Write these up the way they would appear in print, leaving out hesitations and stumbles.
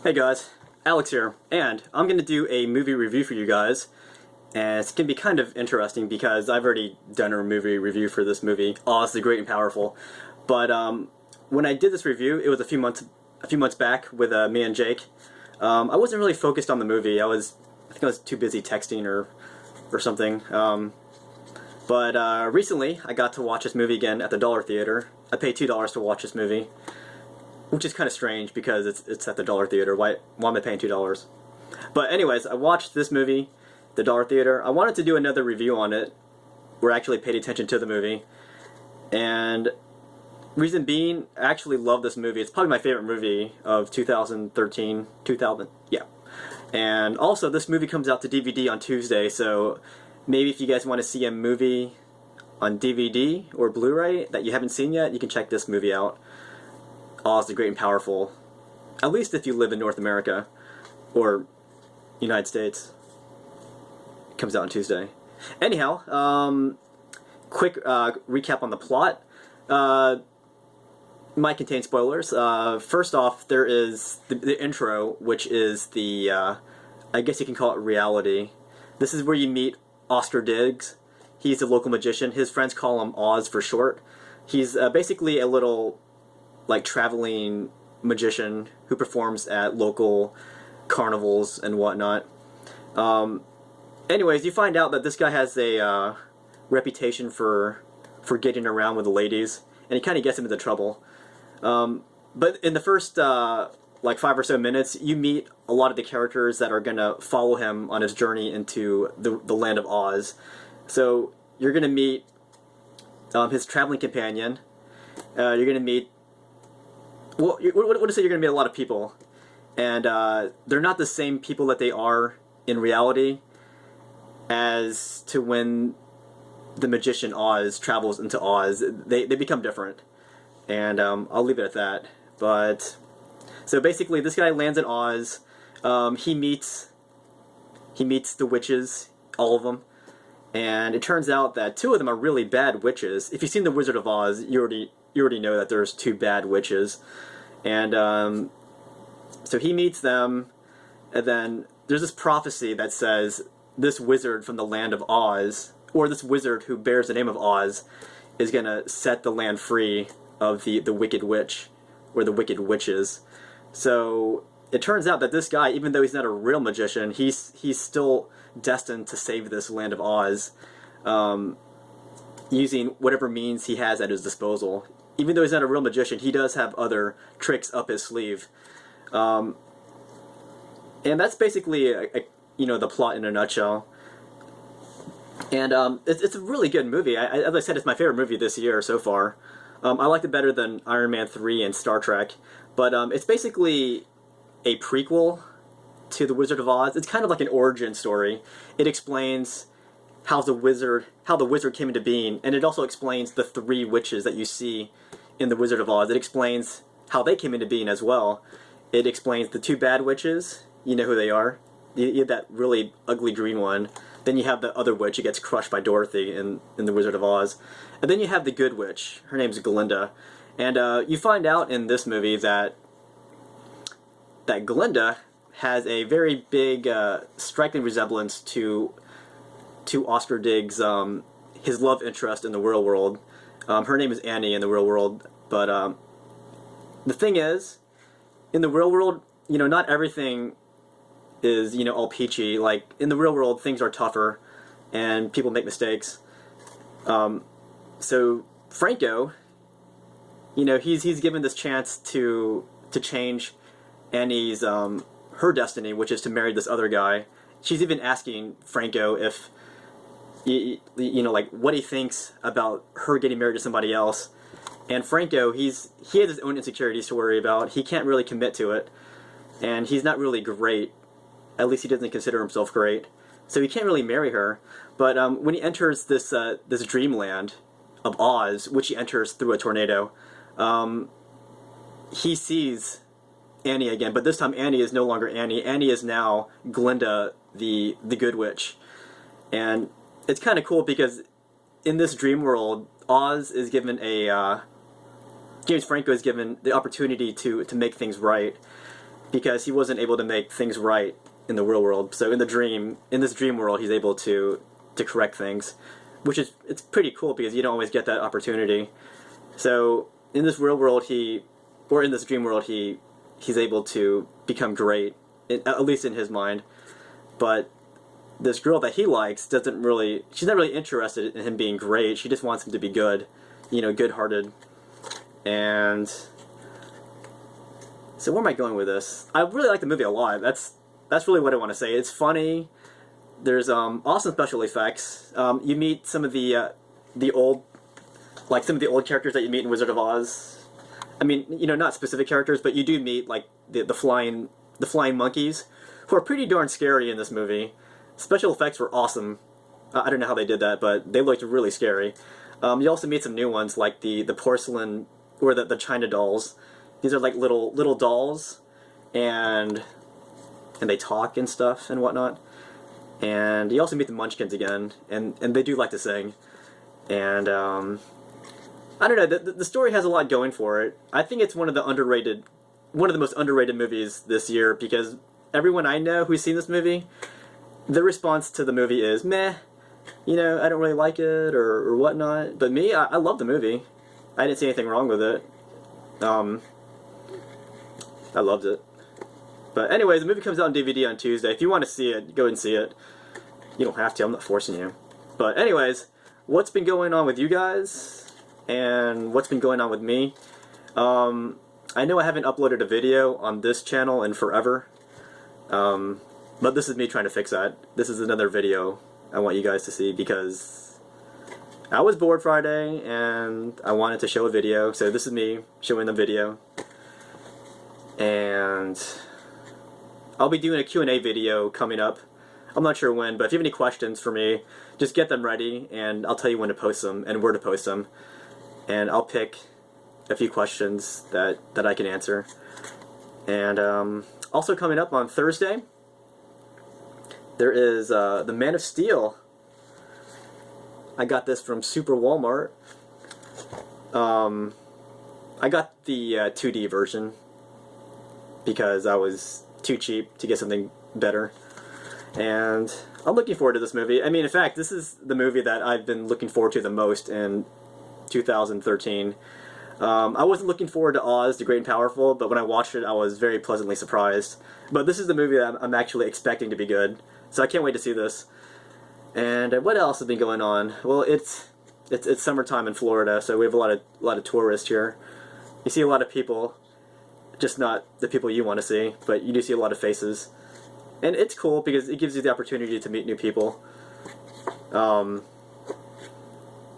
Hey guys, Alex here, and I'm going to do a movie review for you guys, and it's going to be kind of interesting because I've already done a movie review for this movie, Oz the Great and Powerful, but when I did this review, it was a few months back with me and Jake. I wasn't really focused on the movie. I think I was too busy texting or something. But recently, I got to watch this movie again at the Dollar Theater. I paid $2 to watch this movie, which is kind of strange because it's at the Dollar Theater. Why am I paying $2? But anyways, I watched this movie, the Dollar Theater. I wanted to do another review on it, where I actually paid attention to the movie. And reason being, I actually love this movie. It's probably my favorite movie of 2013, yeah. And also, this movie comes out to DVD on Tuesday, so maybe if you guys want to see a movie on DVD or Blu-ray that you haven't seen yet, you can check this movie out. Oz the Great and Powerful. At least if you live in North America or United States. It comes out on Tuesday. Anyhow, quick recap on the plot. Might contain spoilers. First off, there is the intro, which is the, I guess you can call it reality. This is where you meet Oscar Diggs. He's a local magician. His friends call him Oz for short. He's basically a little traveling magician who performs at local carnivals and whatnot. Anyways, you find out that this guy has a reputation for getting around with the ladies, and he kind of gets him into trouble. But in the first 5 or so minutes, you meet a lot of the characters that are going to follow him on his journey into the land of Oz. So you're going to meet his traveling companion. You're going to meet, well, what to say, you're going to meet a lot of people, and they're not the same people that they are in reality as to when the magician Oz travels into Oz. They become different, and I'll leave it at that. But so basically, this guy lands in Oz. He meets the witches, all of them, and it turns out that 2 of them are really bad witches. If you've seen The Wizard of Oz, you already know that there's 2 bad witches. And so he meets them, and then there's this prophecy that says this wizard from the land of Oz, or this wizard who bears the name of Oz, is going to set the land free of the wicked witch, or the wicked witches. So it turns out that this guy, even though he's not a real magician, he's still destined to save this land of Oz, using whatever means he has at his disposal. Even though he's not a real magician, he does have other tricks up his sleeve. And that's basically the plot in a nutshell. And it's a really good movie. As I said, it's my favorite movie this year so far. I liked it better than Iron Man 3 and Star Trek. But it's basically a prequel to The Wizard of Oz. It's kind of like an origin story. It explains how the wizard came into being, and it also explains the 3 witches that you see in The Wizard of Oz. It explains how they came into being as well. It explains the 2 bad witches. You know who they are. You have that really ugly green one. Then you have the other witch who gets crushed by Dorothy in The Wizard of Oz. And then you have the good witch. Her name's Glinda. And you find out in this movie that Glinda has a very big, striking resemblance to Oscar Diggs, his love interest in the real world. Her name is Annie in the real world, but the thing is, in the real world, not everything is, all peachy. Like, in the real world, things are tougher, and people make mistakes. So Franco, he's given this chance to change Annie's, her destiny, which is to marry this other guy. She's even asking Franco if, what he thinks about her getting married to somebody else. And Franco, he has his own insecurities to worry about. He can't really commit to it, and he's not really great. At least he doesn't consider himself great. So he can't really marry her. But when he enters this dreamland of Oz, which he enters through a tornado, he sees Annie again. But this time Annie is no longer Annie. Annie is now Glinda, the good witch. And it's kind of cool because in this dream world, Oz is given James Franco is given the opportunity to make things right. because he wasn't able to make things right in the real world. So in this dream world, he's able to correct things, which is it's pretty cool because you don't always get that opportunity. So in this real world, in this dream world, he's able to become great, at least in his mind. But this girl that he likes she's not really interested in him being great. She just wants him to be good, good-hearted. And so where am I going with this? I really like the movie a lot. That's really what I want to say. It's funny. There's awesome special effects. You meet some of the old characters that you meet in Wizard of Oz. I mean, not specific characters, but you do meet like the flying monkeys, who are pretty darn scary in this movie. Special effects were awesome. I don't know how they did that, but they looked really scary. You also meet some new ones, like the porcelain, or the China dolls. These are like little dolls, and they talk and stuff and whatnot. And you also meet the Munchkins again, and they do like to sing. And I don't know, the story has a lot going for it. I think it's one of the most underrated movies this year, because everyone I know who's seen this movie, their response to the movie is meh. I don't really like it or whatnot. But me, I love the movie. I didn't see anything wrong with it. I loved it. But anyways, the movie comes out on DVD on Tuesday. If you want to see it, go and see it. You don't have to. I'm not forcing you. But anyways, what's been going on with you guys? And what's been going on with me? I know I haven't uploaded a video on this channel in forever. But this is me trying to fix that. This is another video I want you guys to see, because I was bored Friday and I wanted to show a video. So this is me showing the video. And I'll be doing a Q&A video coming up. I'm not sure when, but if you have any questions for me, just get them ready and I'll tell you when to post them and where to post them. And I'll pick a few questions that I can answer. And also coming up on Thursday, there is the Man of Steel. I got this from Super Walmart. I got the 2D version because I was too cheap to get something better. And I'm looking forward to this movie. I mean, in fact, this is the movie that I've been looking forward to the most in 2013. I wasn't looking forward to Oz, the Great and Powerful, but when I watched it, I was very pleasantly surprised. But this is the movie that I'm actually expecting to be good, so I can't wait to see this. And what else has been going on? Well, it's summertime in Florida, so we have a lot of tourists here. You see a lot of people, just not the people you want to see, but you do see a lot of faces. And it's cool because it gives you the opportunity to meet new people.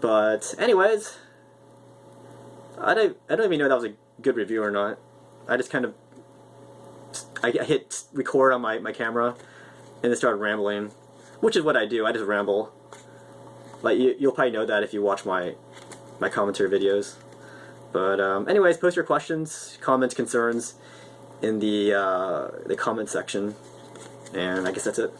But anyways, I don't even know if that was a good review or not. I just kind of I hit record on my camera and then started rambling, which is what I do. I just ramble. Like you'll probably know that if you watch my commentary videos. But anyways, post your questions, comments, concerns in the comment section, and I guess that's it.